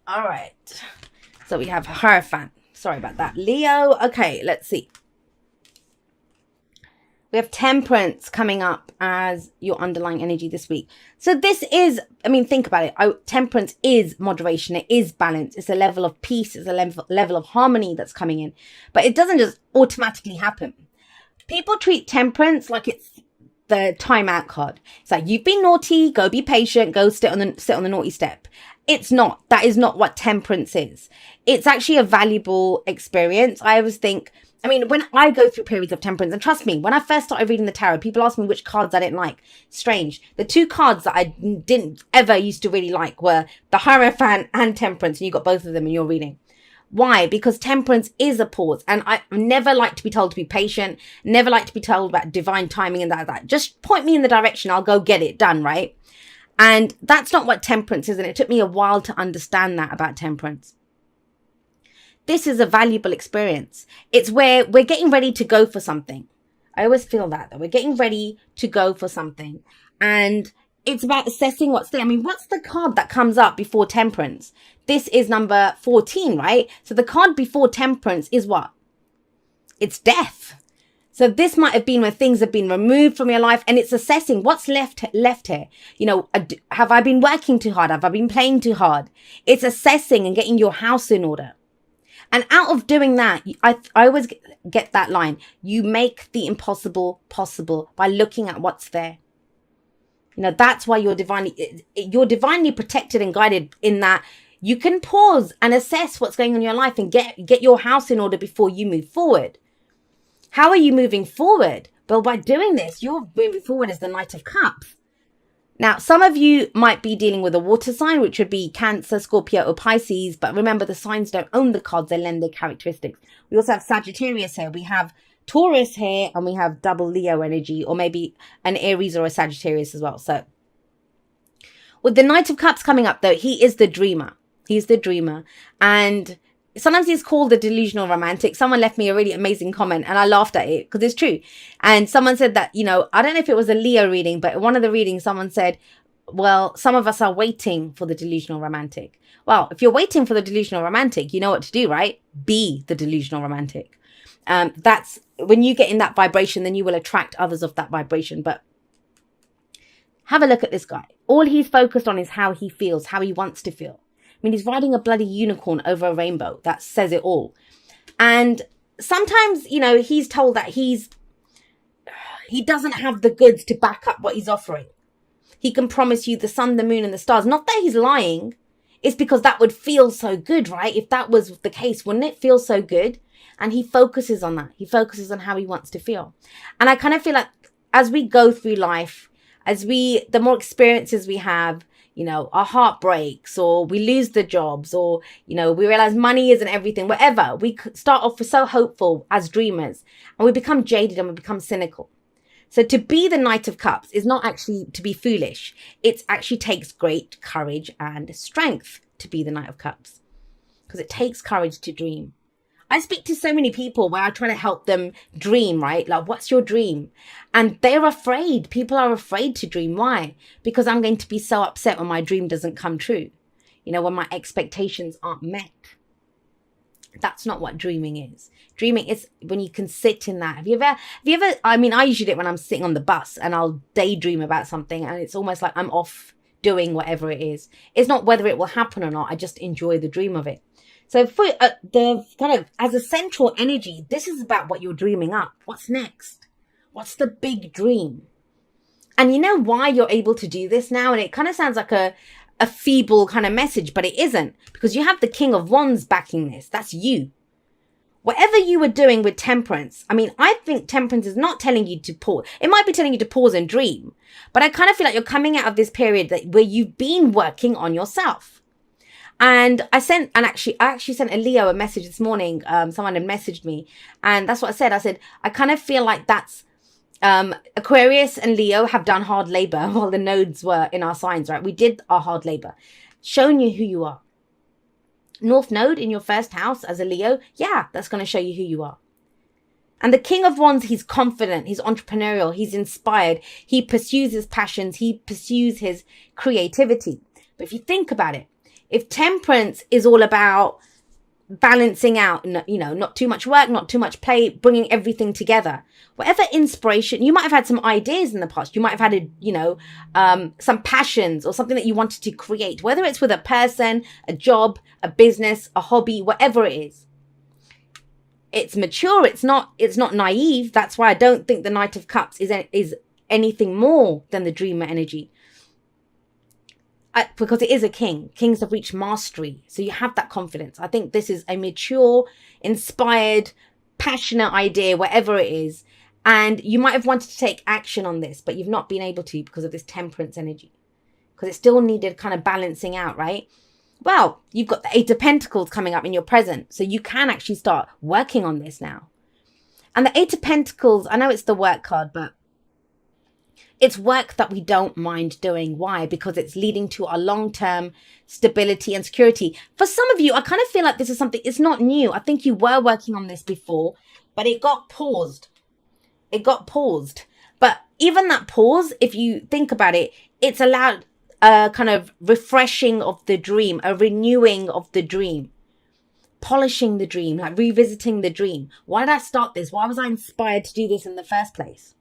All right. So we have Hierophant. Sorry about that. Leo. Okay, let's see. We have Temperance coming up as your underlying energy this week. So this is, I mean, think about it. Temperance is moderation. It is balance. It's a level of peace. It's a level of harmony that's coming in. But it doesn't just automatically happen. People treat Temperance like it's the timeout card. It's like, you've been naughty, go be patient, go sit on the naughty step. It's not. That is not what Temperance is. It's actually a valuable experience. I always think, I mean, when I go through periods of Temperance, and trust me, when I first started reading the tarot, people asked me which cards I didn't like. Strange. The two cards that I didn't ever used to really like were the Hierophant and Temperance, and you got both of them in your reading. Why? Because Temperance is a pause. And I never like to be told to be patient, never like to be told about divine timing and that. Just point me in the direction, I'll go get it done, right? And that's not what Temperance is. And it took me a while to understand that about Temperance. This is a valuable experience. It's where we're getting ready to go for something. I always feel that we're getting ready to go for something. And it's about assessing what's there. I mean, what's the card that comes up before Temperance? This is number 14, right? So the card before Temperance is what? It's death. So this might have been when things have been removed from your life, and it's assessing what's left here. You know, have I been working too hard? Have I been playing too hard? It's assessing and getting your house in order. And out of doing that, I always get that line. You make the impossible possible by looking at what's there. You know, that's why you're divinely protected and guided in that you can pause and assess what's going on in your life and get your house in order before you move forward. How are you moving forward? Well, by doing this, you're moving forward as the Knight of Cups. Now, some of you might be dealing with a water sign, which would be Cancer, Scorpio, or Pisces. But remember, the signs don't own the cards. They lend their characteristics. We also have Sagittarius here. We have Taurus here, and we have double Leo energy, or maybe an Aries or a Sagittarius as well. So with the Knight of Cups coming up, though, he is the dreamer. He's the dreamer. And sometimes he's called the delusional romantic. Someone left me a really amazing comment and I laughed at it because it's true. And someone said that, you know, I don't know if it was a Leo reading, but one of the readings, someone said, well, some of us are waiting for the delusional romantic. Well, if you're waiting for the delusional romantic, you know what to do, right? Be the delusional romantic. That's when you get in that vibration, then you will attract others of that vibration. But have a look at this guy. All he's focused on is how he feels, how he wants to feel. I mean, he's riding a bloody unicorn over a rainbow. That says it all. And sometimes, you know, he's told that he doesn't have the goods to back up what he's offering. He can promise you the sun, the moon, and the stars. Not that he's lying. It's because that would feel so good, right? If that was the case, wouldn't it feel so good? And he focuses on that. He focuses on how he wants to feel. And I kind of feel like as we go through life, the more experiences we have, you know, our heart breaks, or we lose the jobs, or, you know, we realize money isn't everything, whatever. We start off so hopeful as dreamers, and we become jaded and we become cynical. So to be the Knight of Cups is not actually to be foolish. It actually takes great courage and strength to be the Knight of Cups, because it takes courage to dream. I speak to so many people where I try to help them dream, right? Like, what's your dream? And they're afraid. People are afraid to dream. Why? Because I'm going to be so upset when my dream doesn't come true. You know, when my expectations aren't met. That's not what dreaming is. Dreaming is when you can sit in that. Have you ever, I mean, I usually do it when I'm sitting on the bus and I'll daydream about something, and it's almost like I'm off doing whatever it is. It's not whether it will happen or not. I just enjoy the dream of it. So for the kind of as a central energy, this is about what you're dreaming up. What's next? What's the big dream? And you know why you're able to do this now? And it kind of sounds like a feeble kind of message, but it isn't, because you have the King of Wands backing this. That's you. Whatever you were doing with Temperance, I mean, I think Temperance is not telling you to pause. It might be telling you to pause and dream, but I kind of feel like you're coming out of this period where you've been working on yourself. And I actually sent a Leo a message this morning. Someone had messaged me, and that's what I said. I said, I kind of feel like that's Aquarius and Leo have done hard labor while the nodes were in our signs, right? We did our hard labor, showing you who you are. North Node in your first house as a Leo, yeah, that's going to show you who you are. And the King of Wands, he's confident, he's entrepreneurial, he's inspired, he pursues his passions, he pursues his creativity. But if you think about it, If Temperance is all about balancing out, not too much work, not too much play, bringing everything together, whatever inspiration, you might have had some ideas in the past, you might have had some passions or something that you wanted to create, whether it's with a person, a job, a business, a hobby, whatever it is. It's mature, it's not naive. That's why I don't think the Knight of Cups is anything more than the dreamer energy. Because it is a king. Kings have reached mastery. So you have that confidence. I think this is a mature, inspired, passionate idea, whatever it is. And you might have wanted to take action on this, but you've not been able to because of this Temperance energy. Because it still needed kind of balancing out, right? Well, you've got the Eight of Pentacles coming up in your present. So you can actually start working on this now. And the Eight of Pentacles, I know it's the work card, but it's work that we don't mind doing. Why? Because it's leading to our long-term stability and security. For some of you, I kind of feel like this is something, it's not new. I think you were working on this before, but it got paused. But even that pause, if you think about it, it's allowed a kind of refreshing of the dream, a renewing of the dream, polishing the dream, like revisiting the dream. Why did I start this? Why was I inspired to do this in the first place?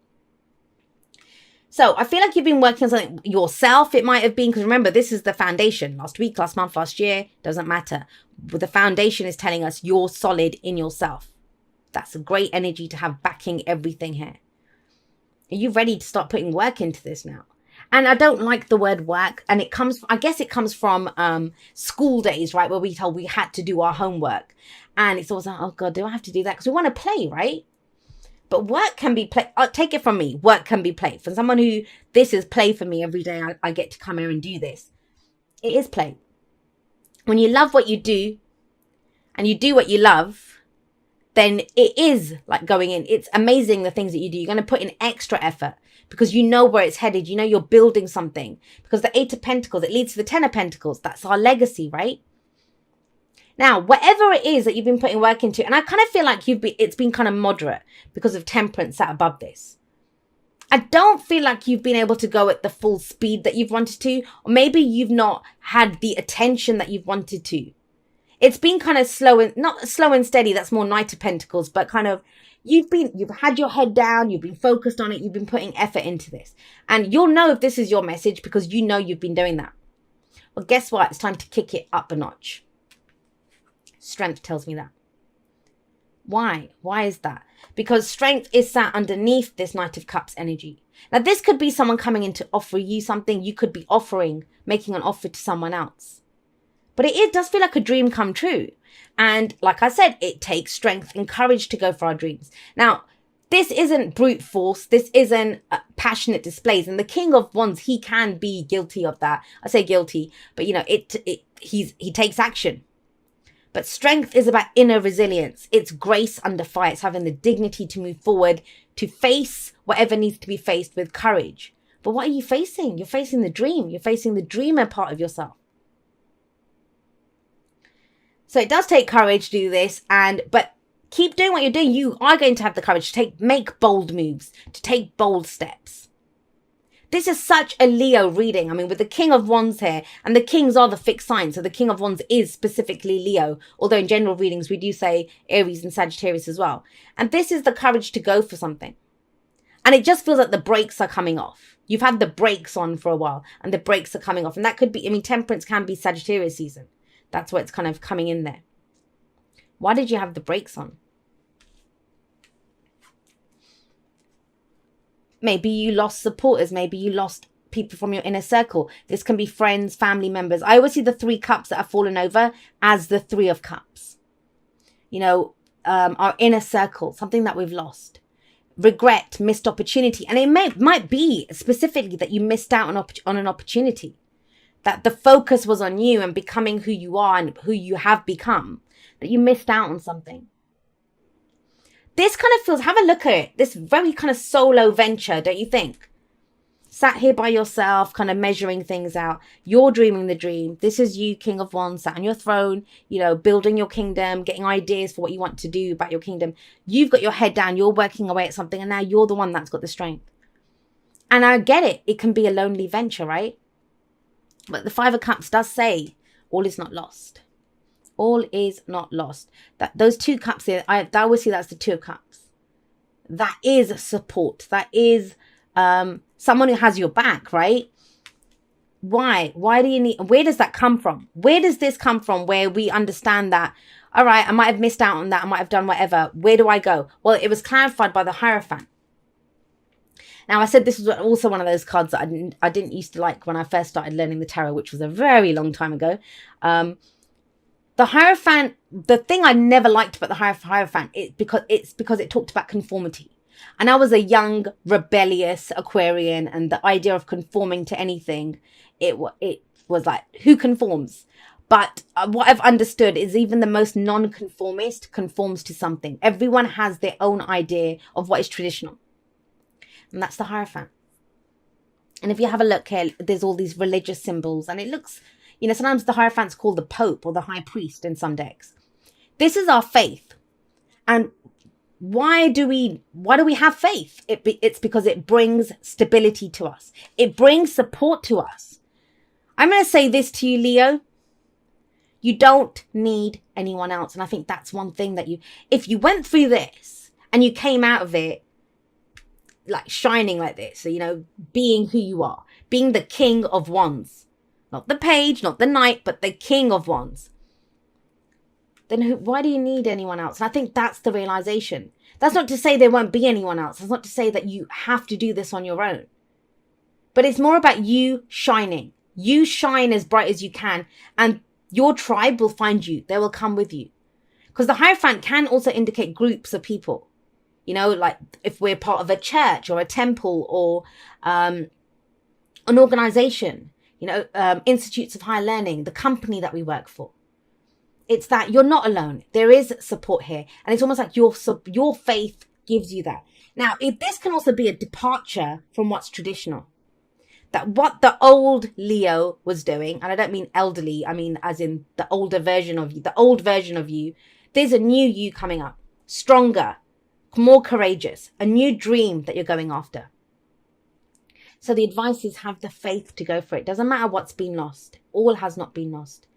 So I feel like you've been working on something yourself. It might have been, because remember, this is the foundation. Last week, last month, last year, doesn't matter. But the foundation is telling us you're solid in yourself. That's a great energy to have backing everything here. Are you ready to start putting work into this now? And I don't like the word work. And it comes, I guess it comes from school days, right? Where we told we had to do our homework. And it's always like, oh God, do I have to do that? Because we want to play, right? But work can be play. Take it from me. Work can be play. For someone who this is play for me every day, I get to come here and do this. It is play. When you love what you do and you do what you love, then it is like going in. It's amazing the things that you do. You're going to put in extra effort because you know where it's headed. You know you're building something. Because the Eight of Pentacles, it leads to the Ten of Pentacles. That's our legacy, right? Now, whatever it is that you've been putting work into, and I kind of feel like it's been kind of moderate because of Temperance sat above this. I don't feel like you've been able to go at the full speed that you've wanted to, or maybe you've not had the attention that you've wanted to. It's been kind of not slow and steady. That's more Knight of Pentacles, but kind of you've had your head down, you've been focused on it, you've been putting effort into this. And you'll know if this is your message because you know you've been doing that. Well, guess what? It's time to kick it up a notch. Strength tells me that. Why? Why is that? Because strength is sat underneath this Knight of Cups energy. Now, this could be someone coming in to offer you something. You could be making an offer to someone else. But it does feel like a dream come true. And like I said, it takes strength and courage to go for our dreams. Now, this isn't brute force. This isn't passionate displays. And the King of Wands, he can be guilty of that. I say guilty, but he takes action. But strength is about inner resilience. It's grace under fire. It's having the dignity to move forward, to face whatever needs to be faced with courage. But what are you facing? You're facing the dream. You're facing the dreamer part of yourself. So it does take courage to do this, but keep doing what you're doing. You are going to have the courage to make bold moves, to take bold steps. This is such a Leo reading. I mean, with the King of Wands here, and the Kings are the fixed signs. So the King of Wands is specifically Leo. Although in general readings, we do say Aries and Sagittarius as well. And this is the courage to go for something. And it just feels like the brakes are coming off. You've had the brakes on for a while and the brakes are coming off. And that could be, Temperance can be Sagittarius season. That's where it's kind of coming in there. Why did you have the brakes on? Maybe you lost supporters. Maybe you lost people from your inner circle. This can be friends, family members. I always see the 3 cups that have fallen over as the 3 of cups. Our inner circle, something that we've lost. Regret, missed opportunity. And it might be specifically that you missed out on an opportunity. That the focus was on you and becoming who you are and who you have become. That you missed out on something. This kind of feels, have a look at it. This very kind of solo venture, don't you think? Sat here by yourself, kind of measuring things out. You're dreaming the dream. This is you, King of Wands, sat on your throne, building your kingdom, getting ideas for what you want to do about your kingdom. You've got your head down. You're working away at something. And now you're the one that's got the strength. And I get it. It can be a lonely venture, right? But the 5 of Cups does say, all is not lost. All is not lost. That those 2 cups there, I always see that's the 2 of cups. That is support. That is someone who has your back, right? Why do you need, where does that come from? Where does this come from, where we understand that, all right, I might have missed out on that, I might have done whatever, where do I go? Well, it was clarified by the Hierophant. Now, I said this was also one of those cards that I didn't used to like when I first started learning the tarot, which was a very long time ago. The Hierophant, the thing I never liked about the Hierophant, it's because it talked about conformity. And I was a young, rebellious Aquarian, and the idea of conforming to anything, it was like, who conforms? But what I've understood is even the most non-conformist conforms to something. Everyone has their own idea of what is traditional. And that's the Hierophant. And if you have a look here, there's all these religious symbols, and it looks, you know, sometimes the Hierophant's called the Pope or the High Priest in some decks. This is our faith. And why do we have faith? It's because it brings stability to us. It brings support to us. I'm going to say this to you, Leo. You don't need anyone else. And I think that's one thing that if you went through this and you came out of it like shining like this, so, you know, being who you are, being the King of Wands, not the Page, not the Knight, but the King of Wands, then why do you need anyone else? And I think that's the realization. That's not to say there won't be anyone else. That's not to say that you have to do this on your own. But it's more about you shining. You shine as bright as you can, and your tribe will find you. They will come with you. Because the Hierophant can also indicate groups of people. You know, like if we're part of a church or a temple or an organization, you know, institutes of higher learning, the company that we work for. It's that you're not alone. There is support here. And it's almost like your faith gives you that. Now, this can also be a departure from what's traditional. That what the old Leo was doing, and I don't mean elderly, I mean as in the older version of you, the old version of you, there's a new you coming up. Stronger, more courageous, a new dream that you're going after. So the advice is have the faith to go for it. Doesn't matter what's been lost. All has not been lost.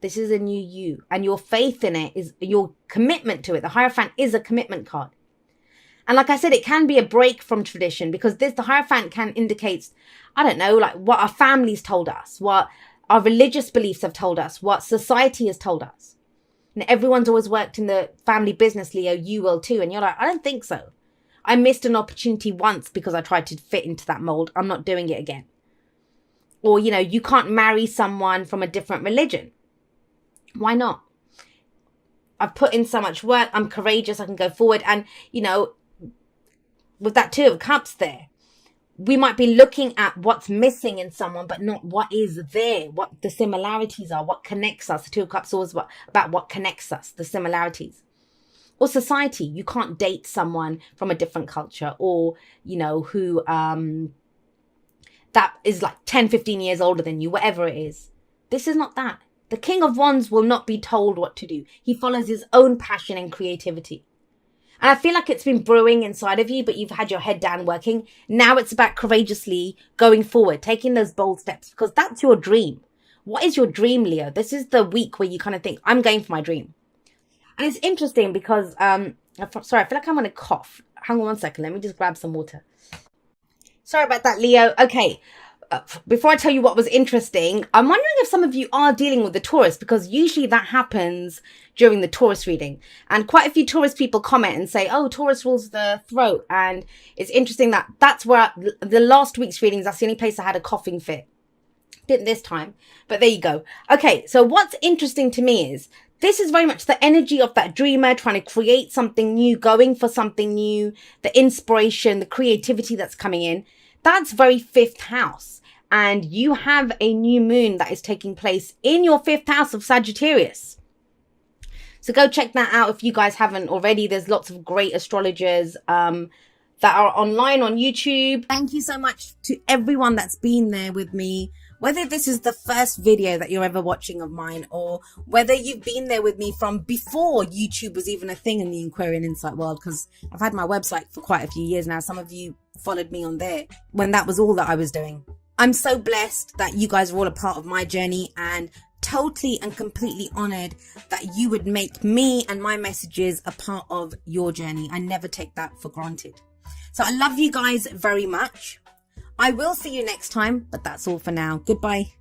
This is a new you, and your faith in it is your commitment to it. The Hierophant is a commitment card. And like I said, it can be a break from tradition, because the Hierophant can indicate, I don't know, like what our families told us, what our religious beliefs have told us, what society has told us. And everyone's always worked in the family business, Leo, you will too. And you're like, I don't think so. I missed an opportunity once because I tried to fit into that mold. I'm not doing it again. Or, you know, you can't marry someone from a different religion. Why not? I've put in so much work. I'm courageous. I can go forward. And, you know, with that 2 of Cups there, we might be looking at what's missing in someone, but not what is there, what the similarities are, what connects us. The 2 of Cups is always about what connects us, the similarities. Or society. You can't date someone from a different culture, or, you know, who that is like 10, 15 years older than you, whatever it is. This is not that. The King of Wands will not be told what to do. He follows his own passion and creativity. And I feel like it's been brewing inside of you, but you've had your head down working. Now it's about courageously going forward, taking those bold steps, because that's your dream. What is your dream, Leo? This is the week where you kind of think, I'm going for my dream. And it's interesting because, sorry, I feel like I'm going to cough. Hang on one second. Let me just grab some water. Sorry about that, Leo. Okay. Before I tell you what was interesting, I'm wondering if some of you are dealing with the Taurus, because usually that happens during the Taurus reading. And quite a few Taurus people comment and say, oh, Taurus rules the throat. And it's interesting that that's where the last week's readings, that's the only place I had a coughing fit. Didn't this time, but there you go. Okay, so what's interesting to me is this is very much the energy of that dreamer trying to create something new, going for something new, the inspiration, the creativity that's coming in. That's very 5th house. And you have a new moon that is taking place in your 5th house of Sagittarius. So go check that out if you guys haven't already. There's lots of great astrologers that are online on YouTube. Thank you so much to everyone that's been there with me. Whether this is the first video that you're ever watching of mine, or whether you've been there with me from before YouTube was even a thing in the Aquarian Insight world, because I've had my website for quite a few years now. Some of you followed me on there when that was all that I was doing. I'm so blessed that you guys are all a part of my journey, and totally and completely honored that you would make me and my messages a part of your journey. I never take that for granted. So I love you guys very much. I will see you next time, but that's all for now. Goodbye.